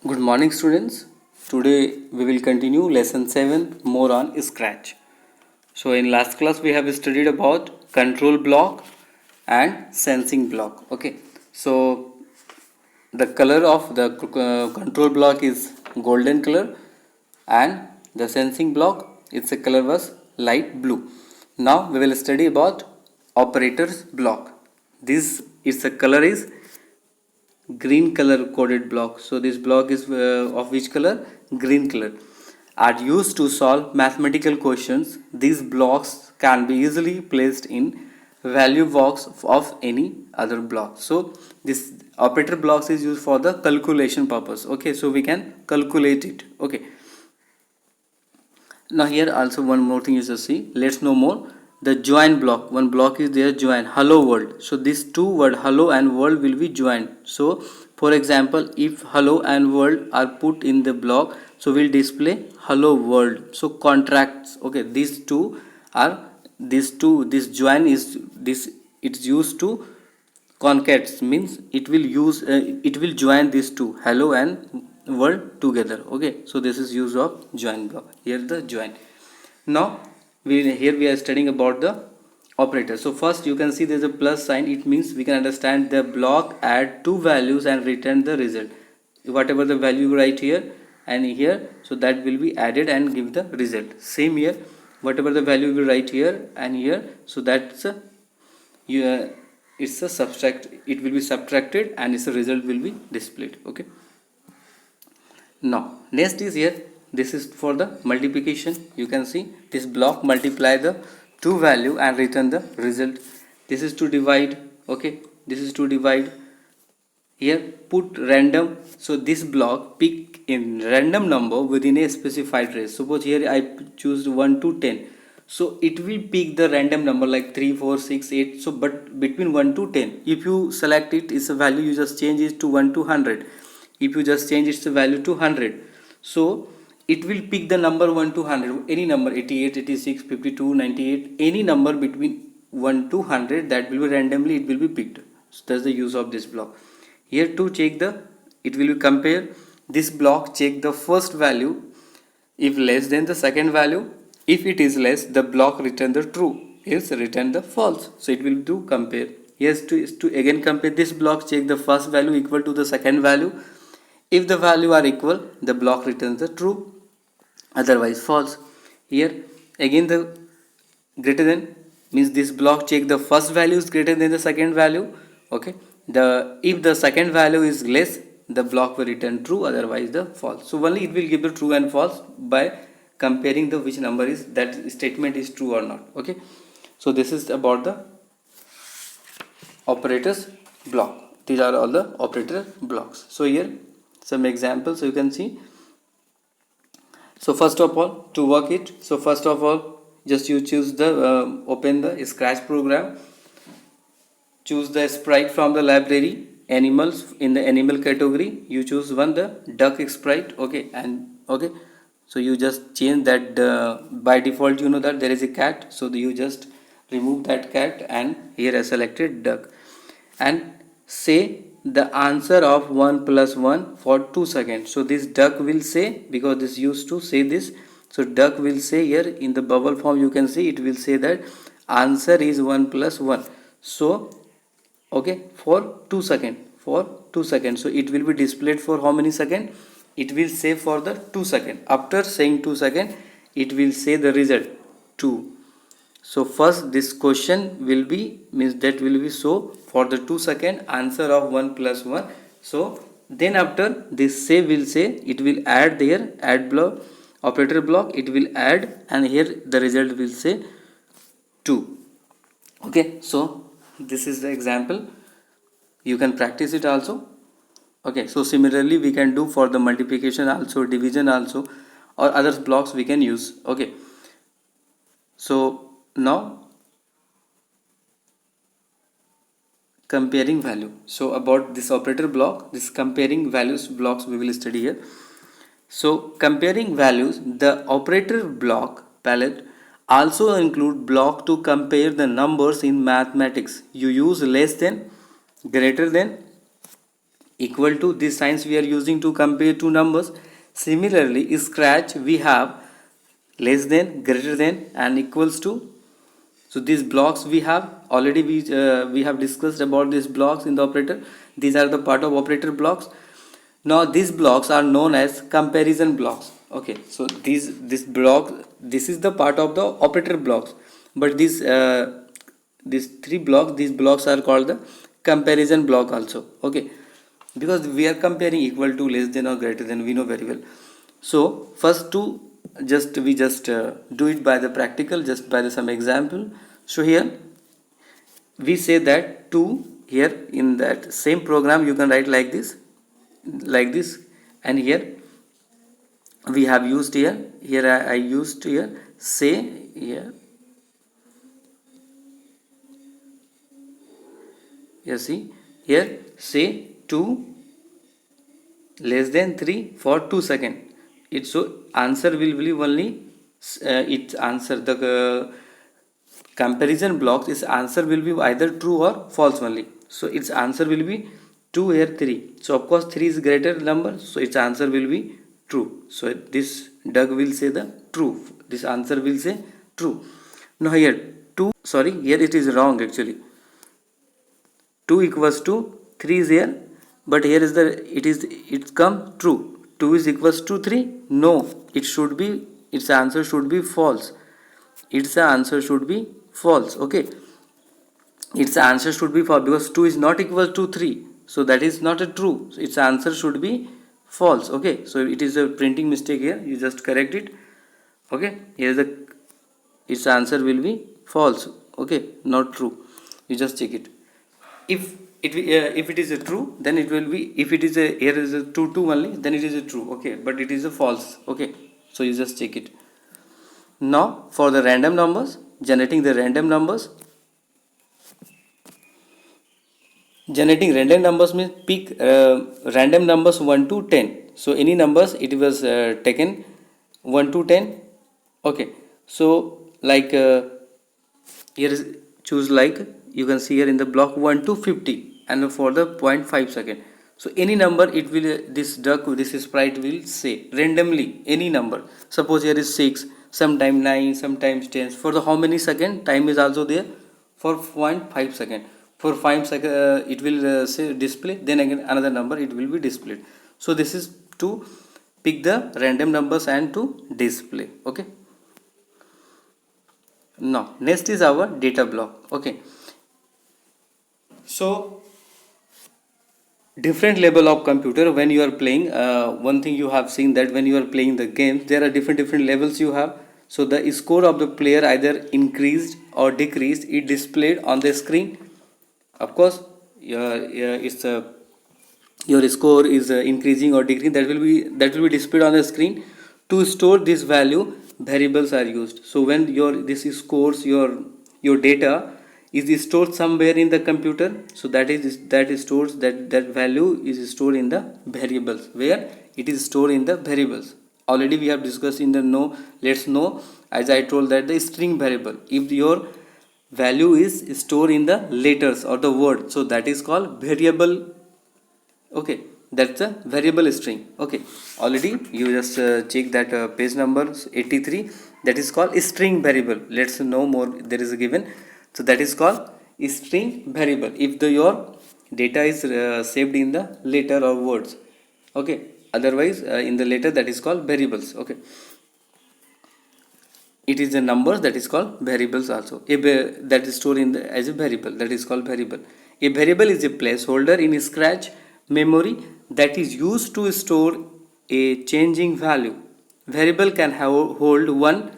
Good morning, students. Today we will continue lesson 7 more on Scratch. So, in last class, we have studied about control block and sensing block. Okay, so the color of the control block is golden color, and the sensing block its a color was light blue. Now we will study about operators block. This its a color is green color coded block. So this block is of which color? Green color. Are used to solve mathematical questions. These blocks can be easily placed in value box of any other block. So this operator blocks is used for the calculation purpose. Okay, so we can calculate it. Okay, now here also one more thing is to see. Let's know more. The join block. One block is there, join hello world. So these two word hello and world will be joined. So for example, if hello and world are put in the block, so we'll display hello world. So contracts. Okay, these two are this join is this it's used to concatenates, means it will join these two hello and world together. Okay, so this is use of join block. Here the join. Now here we are studying about the operator. So first you can see there's a plus sign. It means we can understand the block add two values and return the result. Whatever the value you write here and here, so that will be added and give the result. Same here, whatever the value we write here and here, so that's it's a subtract, it will be subtracted and its result will be displayed. Okay, now next is here, this is for the multiplication. You can see this block multiply the two value and return the result. This is to divide. Okay, this is to divide. Here put random. So this block pick in random number within a specified range. Suppose here I choose 1 to 10, so it will pick the random number like 3 4 6 8. So but between 1 to 10, if you select it is a value, you just change it to 1 to 100. If you just change its value to 100, so it will pick the number 1 to 100, any number 88 86 52 98, any number between 1 to 100, that will be randomly it will be picked. So that's the use of this block. Here to check the, it will compare this block, check the first value if less than the second value. If it is less, the block return the true, else return the false. So it will do compare. Yes, to again compare this block, check the first value equal to the second value. If the value are equal, the block returns the true, otherwise false. Here again the greater than, means this block check the first value is greater than the second value. Okay, the if the second value is less, the block will return true, otherwise the false. So only it will give the true and false by comparing the which number is that statement is true or not. Okay, so this is about the operators block. These are all the operator blocks. So here some examples you can see. So first of all, to work it, so first of all just you choose the open the Scratch program, choose the sprite from the library, animals. In the animal category you choose one, the duck sprite. Okay, and okay, so you just change that. By default you know that there is a cat, so you just remove that cat and here I selected duck, and say the answer of 1 plus 1 for 2 seconds. So this duck will say, because this used to say this, so duck will say here in the bubble form, you can see it will say that answer is 1 plus 1. So okay, for 2 seconds, for 2 seconds, so it will be displayed for how many seconds? It will say for the 2 seconds. After saying 2 seconds, it will say the result 2. So first this question will be, means that will be so for the 2 second answer of 1 plus 1. So then after this say will say, it will add there, add block, operator block, it will add, and here the result will say 2. Okay, so this is the example. You can practice it also. Okay, so similarly we can do for the multiplication also, division also, or other blocks we can use. Okay, so now comparing value. So about this operator block, this comparing values blocks we will study here. So comparing values, the operator block palette also include block to compare the numbers in mathematics. You use less than, greater than, equal to, these signs we are using to compare two numbers. Similarly, scratch we have less than, greater than, and equals to. So these blocks we have already, we have discussed about these blocks in the operator. These are the part of operator blocks. Now these blocks are known as comparison blocks. Okay, so this block, this is the part of the operator blocks, but these three blocks, these blocks are called the comparison block also. Okay, because we are comparing equal to, less than, or greater than, we know very well. So first to we just do it by the practical, just by the some example. So here we say that 2, here in that same program you can write like this, and here we have used here I used here, say here, you see here, say 2 less than 3 for 2 seconds. It so answer will be only its answer, the comparison blocks, its answer will be either true or false only. So its answer will be 2 here 3. So of course 3 is greater number, so its answer will be true. So this Doug will say the true. This answer will say true. Now here 2, sorry, here it is wrong actually. 2 equals to 3 is here, but here is the it's come true. 2 is equals to 3. No, it should be, its answer should be false. Its answer should be false. Okay, its answer should be false because 2 is not equal to 3, so that is not a true. So its answer should be false. Okay, so it is a printing mistake here, you just correct it. Okay, here is the, its answer will be false. Okay, not true, you just check it. If it is a true, then it will be, if it is a, here is a 2 only, then it is a true. Okay, but it is a false. Okay, so you just check it. Now for the random numbers, generating the random numbers. Generating random numbers means pick random numbers 1 to 10. So any numbers it was taken 1 to 10. Okay, so like here is choose, like you can see here in the block 1 to 50, and for the 0.5 second. So any number it will, this duck, this sprite will say randomly any number. Suppose here is 6, sometime 9, sometimes 10. For the how many second, time is also there for 0.5 second. For 5 second it will say display, then again another number it will be displayed. So this is to pick the random numbers and to display. Okay, now next is our data block. Okay, so different level of computer when you are playing, one thing you have seen that when you are playing the games, there are different levels you have. So the score of the player either increased or decreased, it displayed on the screen. Of course it's your score is increasing or decreasing, that will be displayed on the screen. To store this value, variables are used. So when this scores, your data is stored somewhere in the computer, so that stores that value is stored in the variables, where it is stored in the variables. Already we have discussed in the let's know, as I told, that the string variable, if your value is stored in the letters or the word, so that is called variable. Okay, that's a variable string. Okay, already you just check that page number 83, that is called string variable. Let's know more, there is a given. So that is called string variable if your data is saved in the letter or words. Okay, otherwise in the letter, that is called variables. Okay, it is the numbers, that is called variables also. That is stored in as a variable, that is called variable. A variable is a placeholder in Scratch memory that is used to store a changing value. Variable can hold one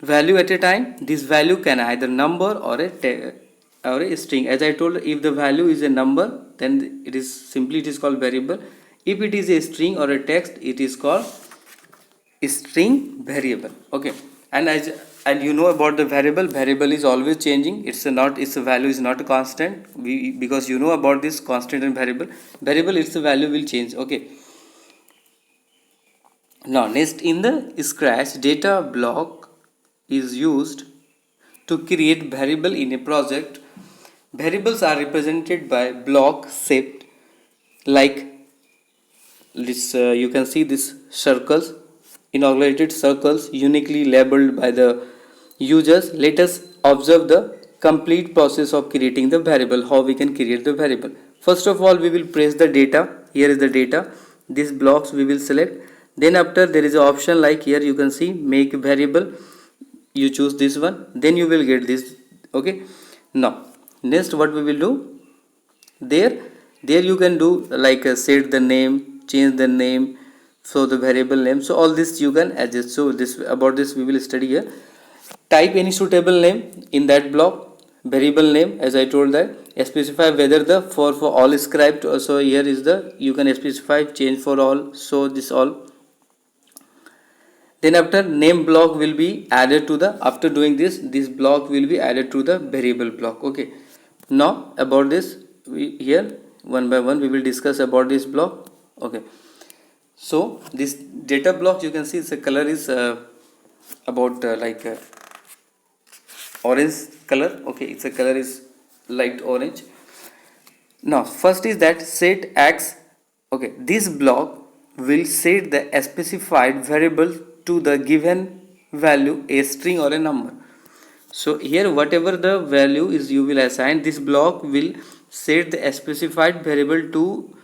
value at a time. This value can either number or a string. As I told, if the value is a number, then it is called variable. If it is a string or a text, it is called string variable. Okay, and you know about the variable is always changing. Its value is not constant. Because you know about this constant and variable its value will change. Okay, now next, in the Scratch, data block is used to create variable in a project Variables are represented by block shaped like this. You can see these circles, inaugurated circles uniquely labeled by the users. Let us observe the complete process of creating the variable, how we can create the variable. First of all, we will press the data. Here is the data. These blocks we will select. Then after, there is an option like here you can see make variable. You choose this one, then you will get this. Okay, now next what we will do, there you can do like set the name, change the name, so the variable name, so all this you can adjust. So this, about this we will study here. Type any suitable name in that block. Variable name, as I told that, specify whether the for all is script. So here is the, you can specify change for all, so this all. Then after, name block will be added to the, after doing this block will be added to the variable block. Okay, now about this, here one by one we will discuss about this block. Okay, so this data block, you can see the color is about orange color. Okay, its a color is light orange. Now first is that set x. Okay, this block will set the specified variable to the given value, a string or a number. So here whatever the value is you will assign, this block will set the specified variable to,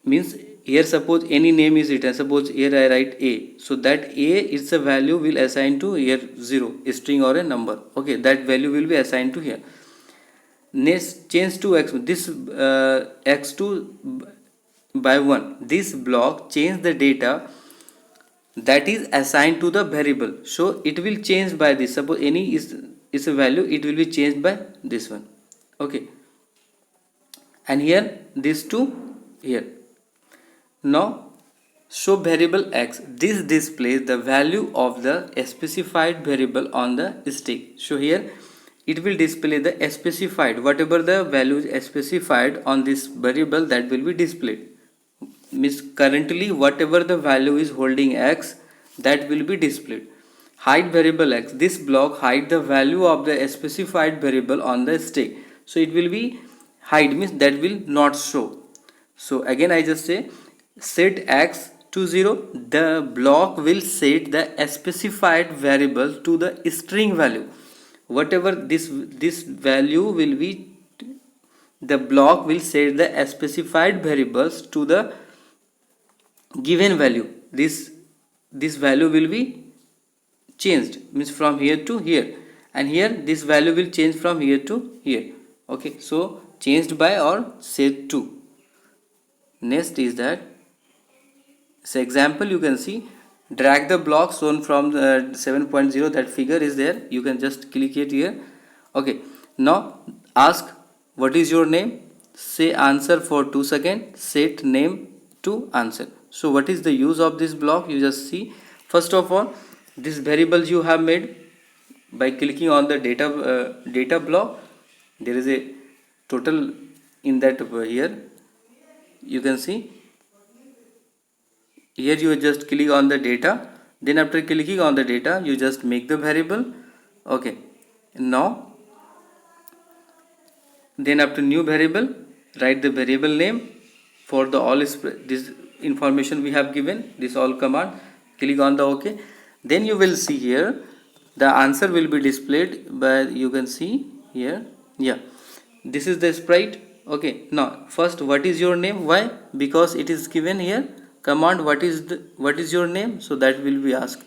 means here suppose any name is written, suppose here I write a, so that a is a value will assign to here 0, a string or a number. Okay, that value will be assigned to here. Next, change to x, this x2 by 1, this block change the data that is assigned to the variable, so it will change by this. Suppose any is a value, it will be changed by this one. Okay, and here this 2 here. Now show variable x, this displays the value of the specified variable on the stick. So here it will display the specified, whatever the value is specified on this variable, that will be displayed. Means currently whatever the value is holding x, that will be displayed. Hide variable x, this block hide the value of the specified variable on the stick, so it will be hide, means that will not show. So again I just say set x to 0, the block will set the specified variable to the string value. Whatever this value will be, the block will set the specified variables to the given value. This value will be changed, means from here to here, and here this value will change from here to here. Okay, so changed by or set to. Next is that, so example you can see, drag the block shown from the 7.0, that figure is there, you can just click it here. Okay, now ask what is your name, say answer for 2 seconds, set name to answer. So what is the use of this block, you just see. First of all, this variable you have made by clicking on the data block, there is a total in that. Here you can see, here you just click on the data, then after clicking on the data you just make the variable. Okay, now then after new variable, write the variable name for the all this information we have given, this all command, click on the OK. Then you will see here the answer will be displayed by, you can see here, yeah, this is the sprite. Okay, now first what is your name, why, because it is given here command what is your name, so that will be asked.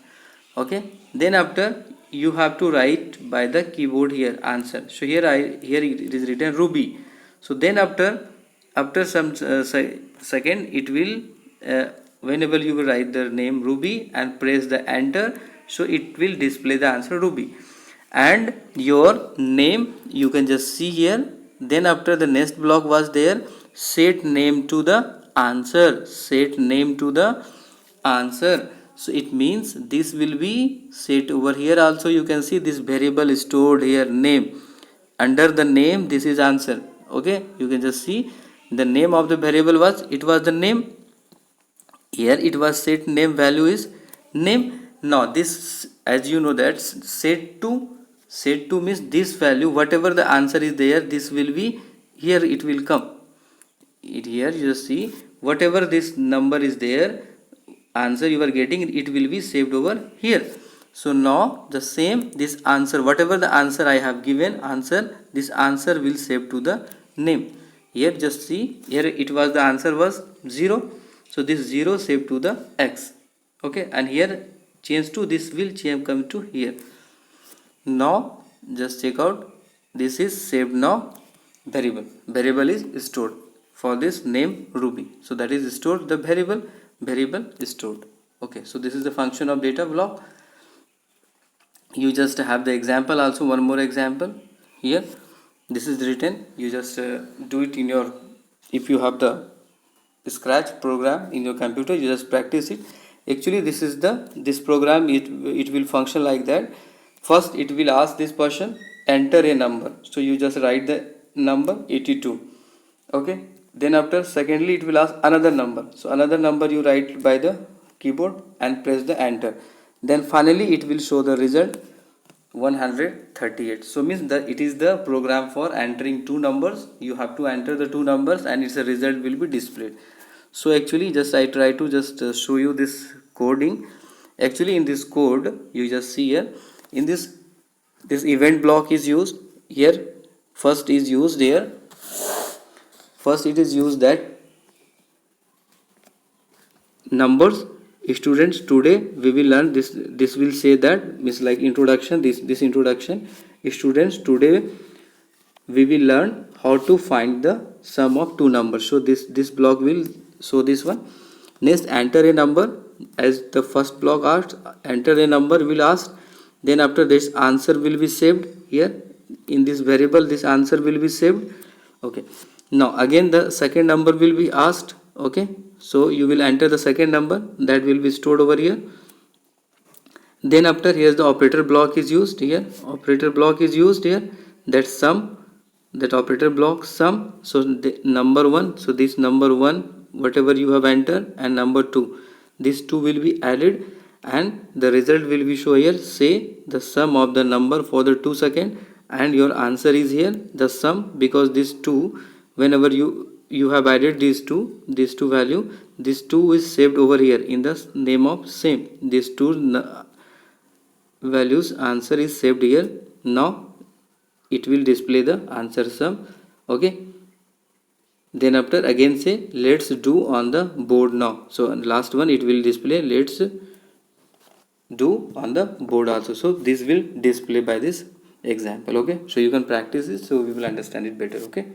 Okay, then after you have to write by the keyboard here answer. So here it is written Ruby. So then after some second it will whenever you will write the name Ruby and press the enter, so it will display the answer Ruby, and your name you can just see here. Then after the next block was there, set name to the answer, set name to the answer. So it means this will be set over here. Also you can see this variable is stored here, name, under the name this is answer. Okay, you can just see the name of the variable was, it was the name, here it was set name value is name. Now this, as you know, that set to set to means this value, whatever the answer is there, this will be here, it will come. It here you just see whatever this number is there, answer you are getting, it will be saved over here. So now the same, this answer, whatever the answer I have given answer, this answer will save to the name. Here just see, here it was, the answer was 0, so this 0 saved to the x. Okay, and here change to, this will change come to here. Now just check out, this is saved. Now variable is stored for this name Ruby, so that is stored, the variable is stored. Okay, so this is the function of data block. You just have the example also, one more example here. This is written, you just do it in your, if you have the Scratch program in your computer, you just practice it. Actually this is the, this program, it will function like that. First it will ask this person enter a number, so you just write the number 82. Okay, then after secondly it will ask another number, so another number you write by the keyboard and press the enter. Then finally it will show the result 138. So means that it is the program for entering two numbers. You have to enter the two numbers and its result will be displayed. So actually just I try to just show you this coding. Actually in this code you just see here, in this event block is used here. First is used here, first it is used that numbers students today we will learn this will say that means like introduction, this introduction, students today we will learn how to find the sum of two numbers. So this block will show this one. Next enter a number, as the first block asked, enter a number will ask. Then after this answer will be saved here in this variable, this answer will be saved. Okay, now again the second number will be asked. Okay, so you will enter the second number, that will be stored over here. Then after here's the operator block is used here, operator block is used here, that sum, that operator block sum. So the number 1, so this number 1 whatever you have entered, and number 2, these two will be added and the result will be show here, say the sum of the number for the 2 second, and your answer is here the sum, because these two, whenever you have added these two value, this 2 is saved over here in the name of same, these two values answer is saved here. Now it will display the answer sum. Okay, then after again say let's do on the board now, so last one it will display let's do on the board also, so this will display by this example. Okay, so you can practice this, so we will understand it better. Okay.